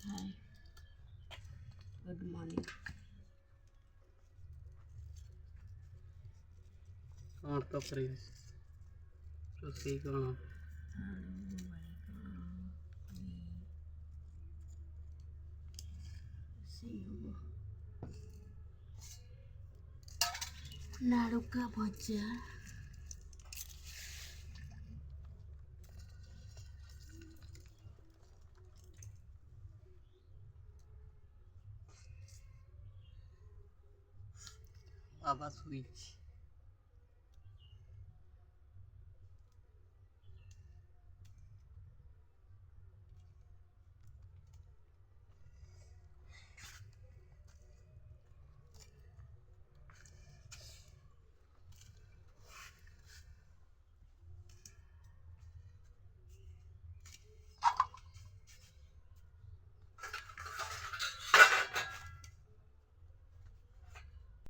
Hi, good morning. କଣ ତରକାରୀ ରୋଷେଇ କଣ? ଆଳୁ ବାଇଗଣ ରୋଷେଇ ହବ। ନାଡ଼ୁକା ଭଜା। ବାବା ଶୋଇଛି।